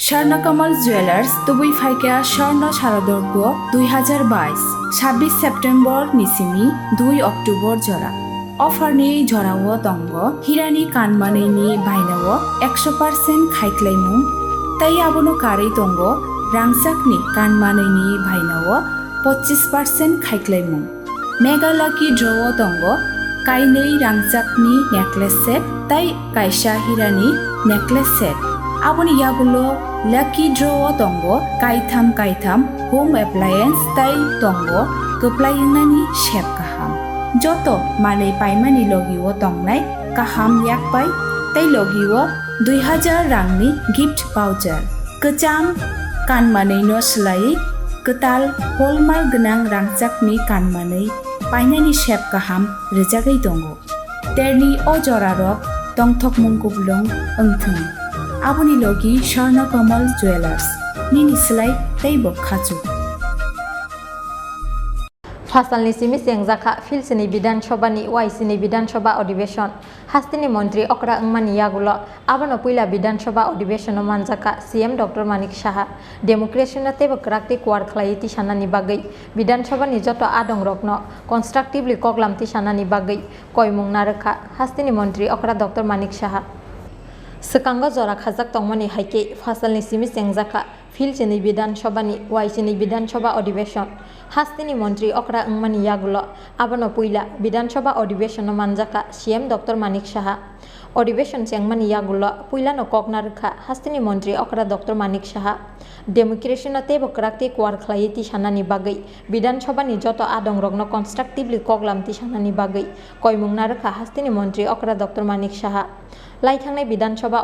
Swarnakamal jewellers তুবুই ফাইকা স্বর্ণ শারদর্ঘ 2022 26 September নিসিমি 2 October জরা অফারনি জরাও তঙ্গ হিরানি কানমানैनि बायनाव 100% खायख्लायमुं ताई आबोनो कारै तंग रांसाकनि कानमानैनि बायनाव 25% खायख्लायमुं मेगा लाकी ड्रव तंग काइनै रांसाकनि नेकलेस सेट ताई कायसा हिरानि नेकलेस सेट आबोनि यागुलो लाकी ड्रव तंग कायथाम होम एप्लायेंस ताई तंग गोप्लायिंनानि शेप गाहाम जत मानै पाइमानि लगिओ तंगनाय गाहाम याकपाय ताई लगिओ 2000 रांनि गिफ्ट भाउचार गोजाम कानमानैनो सोलायै गोताल हलमार्क गोनां रांसाकनि कानमानै पाइनानि शेप गाहाम रोजागै दङ तेरनि अजरारक तंथक मुंगुबलं ओंथों आबोनि लगी स्वर्णकमल जुवेलार्स निनि सोलाय तैबो खाजु फासालनि सिमि सेंजाखा फिलसिनि विधानसभानि वाइसिनि विधानसभा अधिवेशन हास्तिनि मंत्री अक्रा अंगमानि यागुल आबानो पुइला विधानसभा अधिवेशन मानजाका सीएम डॉक्टर मानिक साहा डेमोक्रेसीनो तेबो क्राक्ति क्वार खलायै तिसानानि बागै विधानसभानि जत आदं रकनो कन्स्ट्राक्टिवलि कगलाम तिसानानि बागै कयमुं नारखा हास्तिनि मंत्री अक्रा डॉक्टर मानिक साहा सकांग जरा खाजाक तंगमानि हाइके फासालनि सिमि सेंजाखा फिलसिनि विधानसभानि वाइसिनि विधानसभा अधिवेशन हास्तिनि मंत्री अक्रा अंगमानि यागुल आबानो पुइला विधानसभा अधिवेशन मानजाका सीएम डॉक्टर मानिक साहा अधिवेशन चेंगमानि यागुल पुइलानो कगनारखा हास्तिनि मंत्री अक्रा डॉक्टर मानिक साहा डेमोक्रेसीनो तेबो क्राक्ति क्वार खलायै तिसानानि बागै विधानसभानि जत आदं रगनो कन्स्ट्राक्टिवलि कगलाम तिसानानि बागै कयमुं नारखा हास्तिनि मंत्री अक्रा डॉक्टर मानिक साहा लाइथांनाय विधानसभा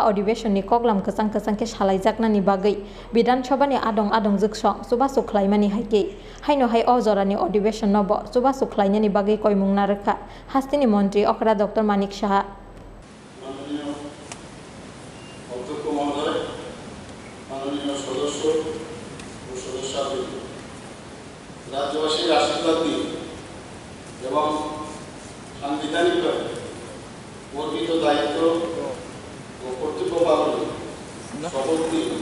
अधिवेशननि कगलाम कसांके सालायजाकनानि बागै विधानसभानि आदं जोगसं सुबासु खलायमानि हाइके हायनो हाय अजरानि अधिवेशन नब सुबासु खलायनायनि बागै कयमुं नारखा हास्तिनि मंत्री अक्रा डॉक्टर मानिक साहा राज्यवासीर आशीर्वाद दिए एवं साংবিধানিক अर्जित दायित्व और कर्तव्य पालन शपथ निये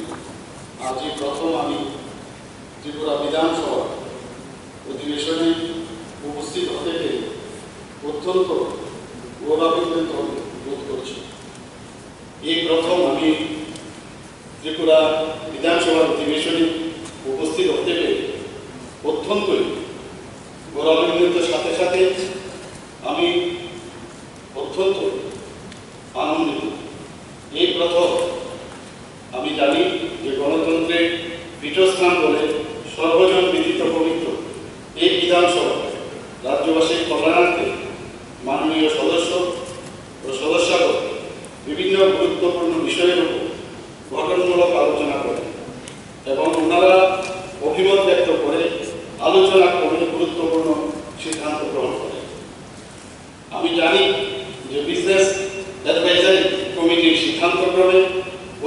आज प्रथम आमी त्रिपुरा विधानसभा अधिवेशने उपस्थित होते पेरे अत्यंत गौरवान्वित बोध करछि प्रथम आमी त्रिपुरा विधानसभा अधिवेशने उपस्थित होते पेरे अत्यंत गौरवान्वित साथे साथे आमी अत्यंत आनंदित प्रथम आमी जानी जे गणतंत्रे पीठस्थान बोले सर्वजन विदित पवित्र विधानसभा राज्यवासी कल्याणार्थे माननीय सदस्य और सदस्यगण विभिन्न गुरुत्वपूर्ण विषयेर उपर गठनमूलक आलोचना करें एवं ओनारा अभिमत व्यक्त करे आलोचना करे गुरुत्वपूर्ण सिद्धांत ग्रहण करें आमी जानी जे बिजनेस एडवाइजरी कमिटिर सिद्धान्तक्रमे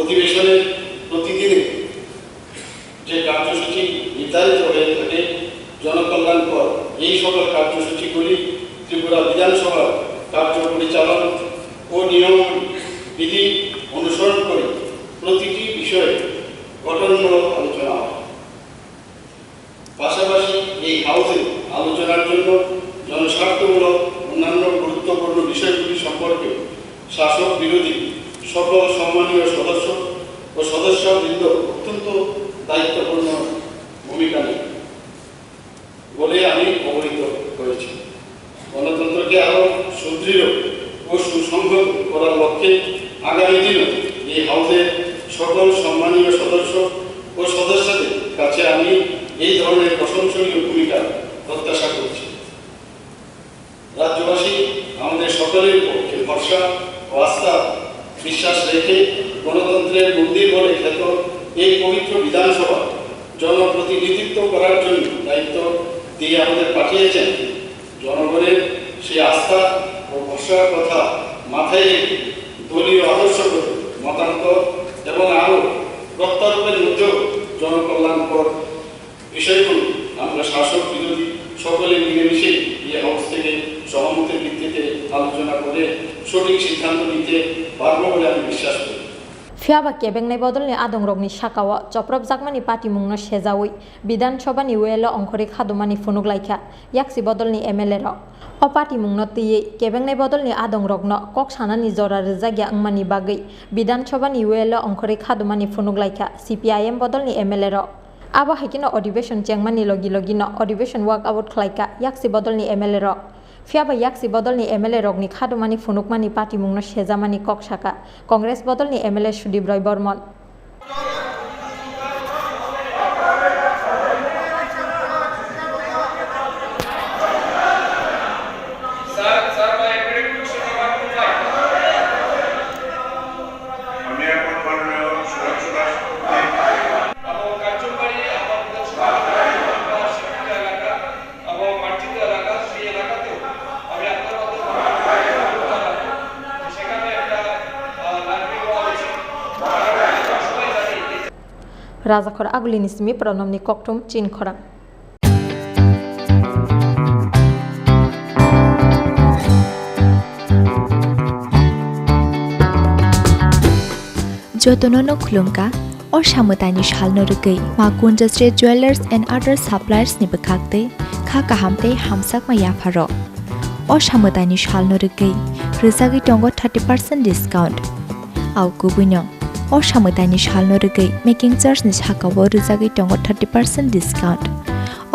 अधिवेशने प्रतिदिन जे कार्यसूची निर्धारित हये थाके जनकल्याणकर এই সকল কার্যসূচিগুলি ত্রিপুরা বিধানসভা কার্য পরিচালন ও নিয়ম বিধি অনুসরণ করে প্রতিটি বিষয়ে গঠনমূলক আলোচনা হয় পাশাপাশি এই হাউসে আলোচনার জন্য জনস্বার্থমূলক অন্যান্য গুরুত্বপূর্ণ বিষয়গুলি সম্পর্কে শাসক বিরোধী সকল সম্মানীয় সদস্য ও সদস্যবৃন্দ অত্যন্ত দায়িত্বপূর্ণ ভূমিকা নেয় বলে আমি অবহিত করেছি গণতন্ত্রকে আরও সুদৃঢ় ও সুসংহত করার লক্ষ্যে আগামী দিনে এই হাউসের সকল সম্মানীয় সদস্য ও সদস্যদের কাছে আমি এই ধরনের প্রশংসনীয় ভূমিকা প্রত্যাশা করছি राज्यवासी আমাদের সকলের পক্ষে ভরসা ও আস্থা বিশ্বাস রেখে গণতন্ত্রের মন্দির বলে খ্যাত এই পবিত্র বিধানসভা জনপ্রতিনিধিত্ব করার জন্য দায়িত্ব দিয়ে আমাদের পাঠিয়েছেন জনগণের সেই আস্থা ও ভরসার কথা মাথায় রেখে দলীয় আদর্শগত মতান্তর এবং আরও প্রত্যারোপের মধ্যেও জনকল্যাণকর বিষয়গুলো আমরা শাসক বিরোধী সকলে মিলেমিশে এই হাউস থেকে সহমতের ভিত্তিতে আলোচনা করে সঠিক সিদ্ধান্ত নিতে পারবো বলে আমি বিশ্বাস করি Fiaba kebengnai bodolni adongrokni sakao choprop jakmani patimungno sejawi bidansabhani welo ongkhori khadumani Khlaikha yaksi bodolni MLA rok o patimungno tiyei kebengnai bodolni adongrokno kok sanani jora rwjagya wngmani bagwi bidansabhani welo ongkhori khadumani Khlaikha CPIM bodolni MLA rok abo haikino Adivation Chengmani logi-logino Adivation walkout Khlaikha yaksi bodolni MLA rok Fiaba yaksi bodolni MLA rokni khadumani funukmani patimungno sejamani kok saka Congress bodolni MLA Sudip Roy Bormon Rajakhor Agulini Simi Pronomni Koktum Chin Khorang Jotonono khulumka or samutani shalno rugai Makun Industry Jewelers and other suppliers ni bekhakte kha kahamte hamsak ma yafaro or samutani shalno rugai rizagi tongo 30% discount au kubunyong or samutani shalno rugai making charge ni sakabo rizagi tongo 30% discount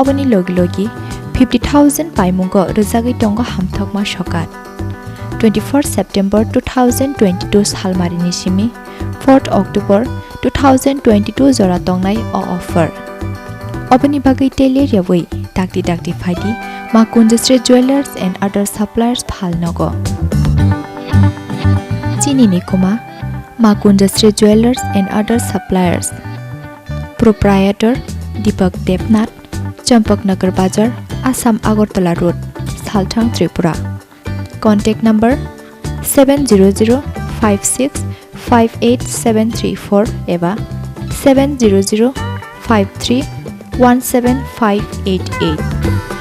obani logi 50,000 paimungo rizagi tongo hamthokma sokat 24 September 2022 salmarini simi 4th October 2022 jora tongnai o offer obani bagai tele rewi dakti phaidi Makun Industry Jewelers and other suppliers phalnogo Chini ni kuma Makun Industry Jewelers and other suppliers Proprietor Deepak Devnath Champaknagar Bazar Assam Agartala Road Salthang Tripura Contact number 70056587734 eba 70053175588